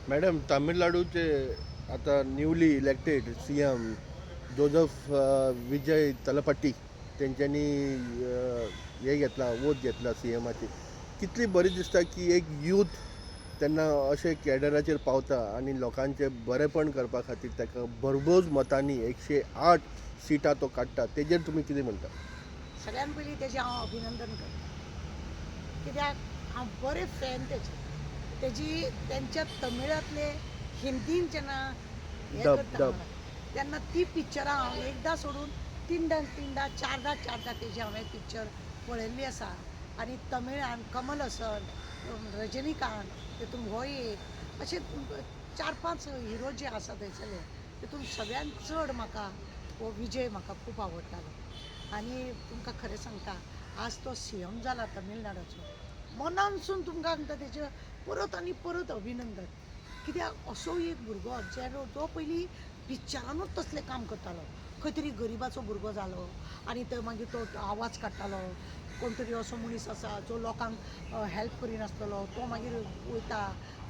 Madam, तामिळनाडूचे आता newly elected CM Joseph विजय तलपट्टी त्यांच्यानी हे घेतला वोट घेतला CMची. कितली बरी दिसता की एक यूथ त्यांना अशे कॅडराचेर पावता आणि लोकांचे बरेपण करपा खातीर ताका भरघोस मतांनी 108 सिटां तो काडटा. तेजेर तुमी कितें म्हणटा? सगळ्यान पयलीं तेजें हांव अभिनंदन करता. कित्याक हांव बरें फॅन तेजी त्यांच्या तमिळांतले हिंदीन जेन्ना हे डब करता डब तेन्ना ती पिक्चरां हांव एकदां सोडून तीनदां चारदां तेजी हांवें पिक्चर पळयल्ली आसा. आनी तमिळान कमल हसन, रजनीकांत, तितून हो एक अशे 4-5 हिरो जे आसा थंयसरले तितून सगळ्यान चड म्हाका हो विजय म्हाका खूब आवडटालो. आनी तुमकां खरें सांगता, आज तो CM जाला तमिळनाडूचो. मनानसून तुमकां सांगता तेजें परत आनी परत अभिनंदन. कित्याक असो एक भुरगो जो पयलीं पिक्चरानूच तसलें काम करतालो. खंय तरी गरिबाचो भुरगो जालो आनी थंय मागीर तो आवाज काडटालो. कोण तरी असो मनीस आसा जो लोकांक हेल्प करिनासतलो, तो मागीर वयता,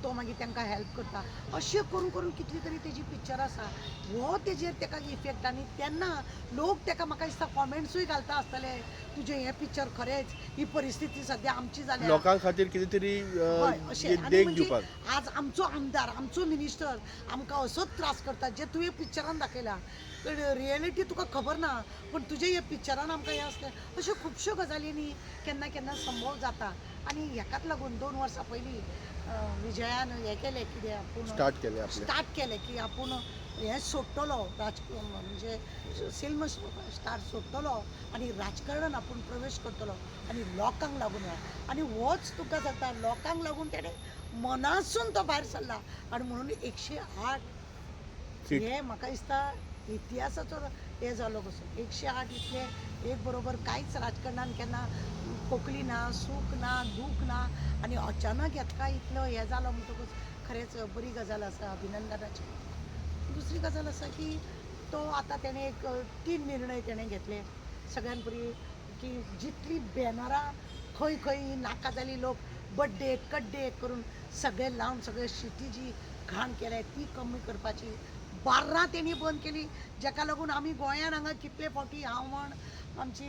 तो मागीर तांकां हेल्प करता. अशें करून करून कितलीं तरी तेजी पिक्चरां आसा. हो तेजेर ताका इफेक्ट आनी तेन्ना लोक ताका म्हाका दिसता कॉमेंट्सूय घालता आसतले, तुजें हें पिक्चर खरेंच ही परिस्थिती सद्या आमची जाल्या. लोकां खातीर कितें तरी हय अशें आनी देख म्हणजे दिवपाक. आज आमचो आमदार आमचो मिनिस्टर आमकां असोच त्रास करता जे तुवें पिक्चरान दाखयला. रियलिटी तुका खबर ना, पण तुजे हे पिक्चरान आमकां हें आसलें. अश्यो खुबश्यो गजालींनी केन्ना केन्ना संभव जाता. आनी हेकाच लागून 2 वर्सां पयलीं विजयान हें केलें कितें आपूण स्टार्ट केलें की आपूण हें सोडटलो म्हणजे फिल्म स्टार सोडटलो आनी राजकारणान आपूण प्रवेश करतलो आनी लोकांक लागून आनी होच तुका जाता लोकांक लागून तेणें मनासून तो भायर सरला आनी म्हणून 108 हे म्हाका दिसता इतिहासाचो हे जालो कसो 108 इतले एक बरोबर कांयच राजकारणान केन्ना खोकली ना, सूख ना, दूख ना आनी अचानक येतका इतलो हे जालो म्हणटकूच खरेंच बरी गजाल आसा अभिनंदनाची. दुसरी गजाल आसा की तो आतां तेणें एक 3 निर्णय तेणें घेतले. सगळ्यान पयलीं की जितली बॅनरां खंय खंय नाका जाली लोक बड्डे कड्डे करून सगळे लावन सगळे सिटी जी घाण केल्या ती कमी करपाची. बार्रां तेणी बंद केली, जाका लागून आमी गोंयान हांगा कितले फावटी हांव म्हण आमची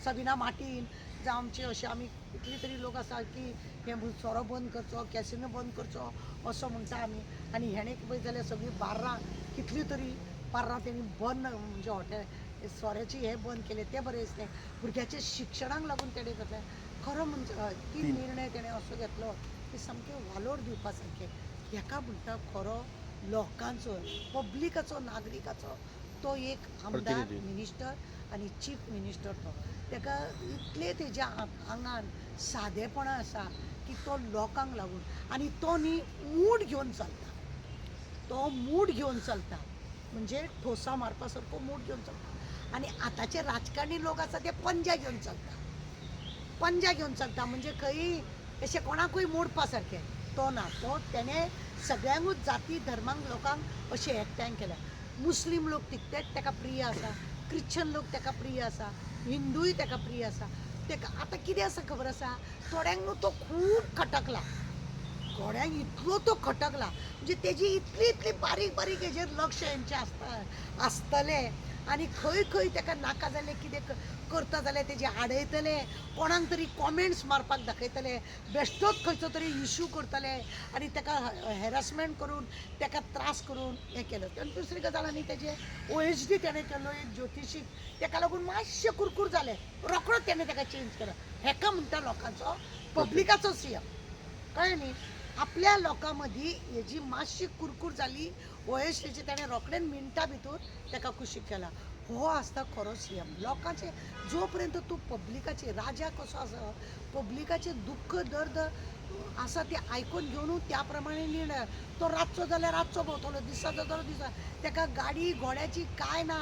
सबिना मार्टीन जावं आमचे अशे आमी कितले तरी लोक आसा की हे सोरो बंद करचो, कॅसिनो बंद करचो असो म्हणटा आमी. आनी हेणें पळयत जाल्यार सगळीं बार्रां कितली तरी बार्रां तेणी बंद म्हणजे हॉटेल सोऱ्याची हे बंद केले ते बरें दिसलें. भुरग्याच्या शिक्षणाक लागून तेणें घेतलें. खरो म्हणजे ती निर्णय तेणें असो घेतलो की सामके वालोर दिवपा सारके. हेका म्हणटा खरो लोकांचो पब्लिकाचो नागरिकाचो तो एक आमदार मिनिस्टर आनी चीफ मिनिस्टर तो. ताका इतले तेज्या आंगान सादेपणां आसा की तो लोकांक लागून आनी तो न्ही मूड घेवन चलता. तो मूड घेवन चलता म्हणजे ठोसा मारपा सारको मूड घेवन चलता. आनी आतांचे राजकारणी लोक आसा ते पंजा घेवन चलता. पंजा घेवन चलता म्हणजे खंय अशें कोणाकूय मोडपा सारकें. तो ना, तो तेणें सगळ्यांकूच जाती धर्मांक लोकांक अशें एकठांय केल्या. मुस्लीम लोक तितलेच ताका प्रिय आसा, क्रिश्चन लोक ताका प्रिय आसा, हिंदूय ताका प्रिय आसा. ताका आतां कितें आसा खबर आसा, थोड्यांक न्हू तो खूब खटकला. थोड्यांक इतलो तो खटकला म्हणजे तेजी इतली इतली बारीक बारीक हेजेर लक्ष हेंचें आसतलें आनी खंय खंय ताका नाका जाल्लें कितें करता जाल्यार तेजे आडयतले, कोणाक तरी कॉमेंट्स मारपाक दाखयतले, बेश्टोच खंयचो तरी इशू करतले आनी ताका हॅरासमेंट करून ताका त्रास करून हें केलं. आनी दुसरी गजाल आनी तेजे OHD तेणें केल्लो एक ज्योतिशीक ताका लागून मातशें कुरकूर जालें. रोखडोच तेणें ताका चेंज केलो. हेका म्हणटा लोकांचो पब्लिकाचो CM. कळ्ळें न्ही. आपल्या लोकां मदीं हेजी मातशी कुरकूर जाली OHDची ताणें रोखडेंच मिनटां भितर ताका कुशीक केला. हो आसता खरो CM. लोकांचे जो पर्यंत तूं पब्लिकाचे राजा कसो आसा पब्लिकाचे दुख्ख दर्द आसा ते आयकून घेवनूच त्या प्रमाणे निर्णय. तो रातचो जाल्यार रातचो भोंवतलो, दिसाचो जाल्यार दिसा. ताका गाडी घोड्याची कांय ना.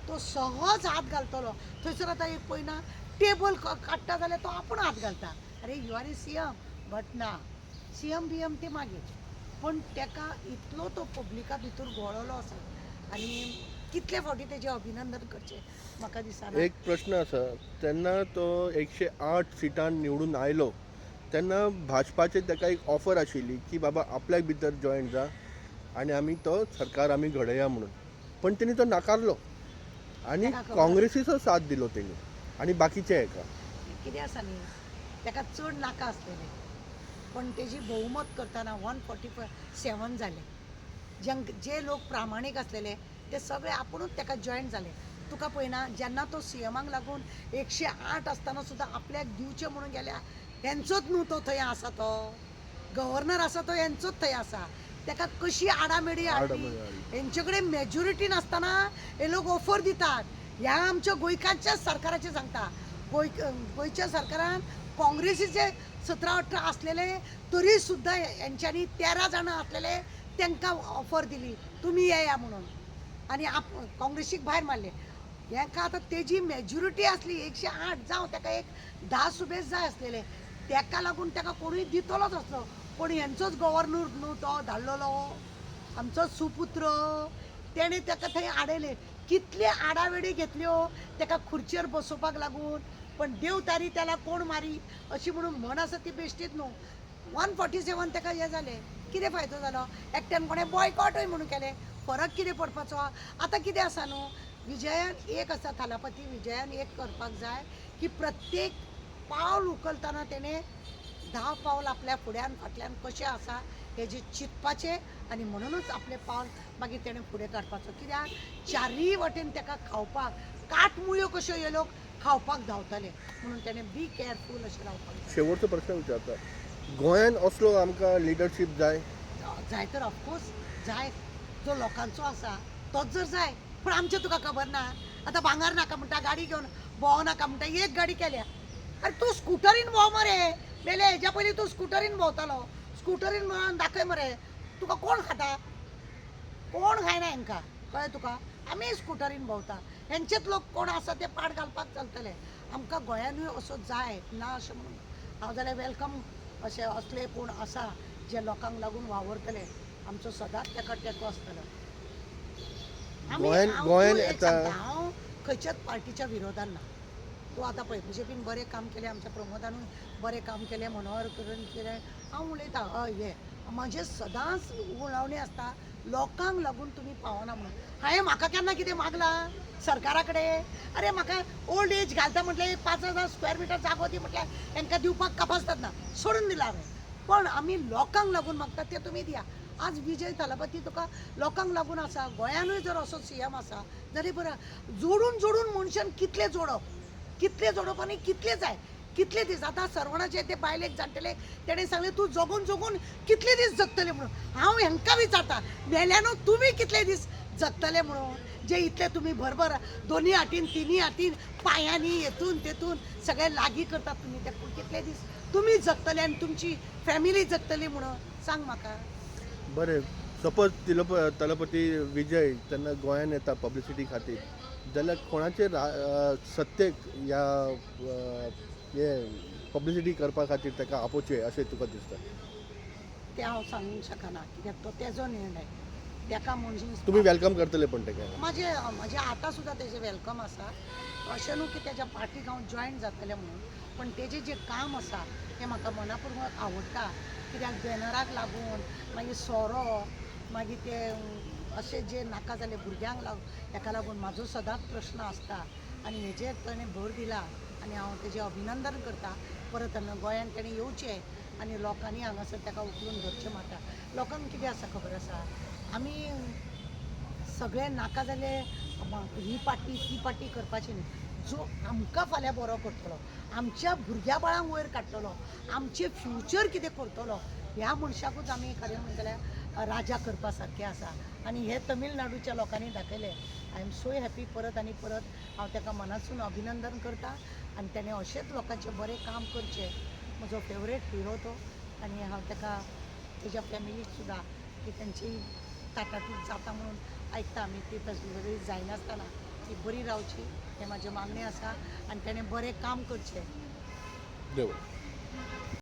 तो सहज हात घालतलो. थंयसर आतां एक पळयना टेबल काडटा जाल्यार तो आपूण हात घालता. अरे you are a CM but ना. CM BM ते मागीर. पण ताका इतलो तो पब्लिका भितर घोळलो आसा आनी कितले फावटी तेजें अभिनंदन करचें म्हाका दिसना. एक प्रश्न आसा, तेन्ना तो 108 सिटान निवडून आयलो तेन्ना भाजपाचे ताका एक ऑफर आशिल्ली की बाबा आपल्याक भितर जॉयंट जा आनी आमी तो सरकार आमी घडया म्हणून, पण तेणी तो नाकारलो आनी ताका खबर काँग्रेसीचो साथ दिलो तेणी आनी बाकीचे हेका. कितें आसा न्ही, ताका चड नाका आसलेलें, पण तेजी भोवमत करतना 147 जाले. जे लोक प्रामाणीक आसलेले ते सगळे आपुणूच ताका जॉयंट जाले. तुका पळयना जेन्ना तो सीएमाक लागून 108 आसतना सुद्दां आपल्याक दिवचे म्हणून गेल्या, हेंचोच न्हू तो थंय आसा, तो गव्हर्नर आसा तो हेंचोच थंय आसा. ताका कशी आडामेडी हाडली, हेंचे कडेन मेजॉरिटी नासतना हे लोक ऑफर दितात. ह्या आमच्या गोंयकांच्याच सरकाराचें सांगता. गोंयच्या सरकारान काँग्रेसीचे 17-18 आसलेले तरी सुद्दां हेंच्यांनी 13 जाणां आसलेले तांकां ऑफर दिली तुमी येया म्हणून, आनी काँग्रेसीक भायर मारले. हेका आतां तेजी मेजॉरिटी आसली 108 जावं, ताका एक 10 सुबेज जाय आसलेले, ताका लागून ताका कोणूय दितलोच आसलो. पण हेंचोच गव्हर्नर न्हू तो धाडलेलो, आमचो सुपुत्र, तेणे ताका थंय आडयले. कितले आडावेडी घेतल्यो ताका खुर्चेर बसोवपाक लागून, पण देव तारी त्याला कोण मारी अशी म्हणून म्हण आसा ती बेश्टीच न्हू. 147 ताका हे जाले, कितें फायदो जालो? एकट्यान कोणें बॉयकॉटूय म्हणून केलें, फरक कितें पडपाचो? आतां कितें आसा न्हू, विजयान एक आसा, थालापती विजयान एक करपाक जाय की प्रत्येक पावल उखलतना तेणें 10 पावल आपल्या फुड्यान फाटल्यान कशें आसा हेजे चिंतपाचें, आनी म्हणूनच आपले पावल मागीर तेणें फुडें काडपाचो. कित्याक चारूय वटेन ताका खावपाक काटमुळ्यो कश्यो हे लोक खावपाक धांवतले, म्हणून तेणें बी केअरफूल अशें रावपाक जाय. शेवटचो प्रश्न विचारता, गोंयान असलो आमकां लिडरशीप जाय? जाय तर ऑफकोर्स जाय, जो लोकांचो आसा तोच जर जाय. पण आमचें तुका खबर ना, आतां भांगार नाका म्हणटा, गाडी घेवन भोंव नाका म्हणटा, एक गाडी केल्या. अरे तूं स्कुटरीन भोंव मरे, बेले हेज्या पयलीं तूं स्कुटरीन भोंवतालो, स्कुटरीन भोंवन दाखय मरे. तुका कोण खाता? कोण खायना हेंकां, कळ्ळें तुका? आमी स्कुटरीन भोंवता, हेंचेच लोक कोण आसा ते पाड घालपाक चलतले. आमकां गोंयानूय असो जाय ना अशें म्हणून हांव जाल्यार वेलकम अशें असले कोण आसा जे लोकांक लागून वावरतले, आमचो सदांच ताका तेंको आसतलो. हांव खंयच्याच पार्टीच्या विरोधान ना. तूं आतां पळय बीजेपीन बरें काम केलें, आमच्या प्रमोदानूय बरें काम केलें, मनोहर करून केलें, हांव उलयतां हय हे म्हाजें सदांच उलोवणें आसता लोकांक लागून तुमी पावना म्हणून. हांवें म्हाका केन्ना कितें मागलां सरकारा कडेन? अरे म्हाका ओल्ड एज घालता म्हटलें 5,000 स्क्वेअर मिटर जागो दी म्हटल्यार हांकां दिवपाक कपासतात ना, सोडून दिला हांवें. पण आमी लोकांक लागून मागतात ते तुमी दिया. आज विजय थालापती तुका लोकांक लागून आसा, गोंयानूय जर असो सीएम आसा जाल्यार बरं. जोडून जोडून मनशान कितले जोडप आनी कितले जाय, कितले दीस. आतां सरवणाचे ते बायलेक जाणटेले तेणें सांगलें तूं जगून जगून कितले दीस जगतले म्हणून. हांव हेंकां विचारता, मेल्यानू तुमी कितले दीस जगतले म्हणून, जे इतले तुमी भरभर दोनी हातीन तिनी हातीन पांयांनी हेतून तेतून सगळे लागीं करतात तुमी, ते कितले दीस तुमी जगतले आनी तुमची फॅमिली जगतली म्हणून सांग म्हाका. बरें, सपोज तलपती विजय तेन्ना गोंयान येता पब्लिसिटी खातीर, जाल्यार कोणाचे सत्तेक ह्या हे पब्लिसिटी करपा खातीर ताका आपोवचे अशें तुका दिसता? तें हांव सांगूंक शकना, कित्याक तो तेजो निर्णय. ताका म्हणजे तुमी वेलकम करतले पण ताका? म्हाजें आतां सुद्दां तेजें वेलकम आसा. अशें न्हू की तेज्या पार्टीक हांव जॉयन जातलें म्हणून, पण तेजें जें काम आसा तें म्हाका मनापूर्वक आवडटा. कित्याक बॅनराक लागून मागीर सोरो, मागीर ते अशें जे नाका जाले भुरग्यांक हेका लागून म्हाजो सदांच प्रश्न आसता, आनी हेजेर ताणें भर दिला आनी हांव तेजें अभिनंदन करता. परत गोंयान तेणें येवचें आनी लोकांनी हांगासर ताका उखलून धरचें म्हाका. लोकांक कितें आसा खबर आसा, आमी सगळे नाका जाले ही पार्टी ती पार्टी करपाची न्ही. जो आमकां फाल्यां बरो करतलो, आमच्या भुरग्या बाळांक वयर काडटलो, आमचें फ्युचर कितें करतलो, ह्या मनशाकूच आमी खरें म्हणलें जाल्यार राजा करपा सारकें आसा. आनी हे तमिळनाडूच्या लोकांनी दाखयलें. I am so happy. परत आनी परत हांव ताका मनासून अभिनंदन करता, आनी ताणें अशेंच लोकांचें बरें काम करचें. म्हजो फेवरेट हिरो तो, आनी हांव ताका तेज्या फॅमिलीक सुद्दां की तेंची ताटाटूट जाता म्हणून आयकता आमी, ती तसली जायनासतना ती बरी रावची हें म्हाजें मागणें आसा, आनी ताणें बरें काम करचें. देव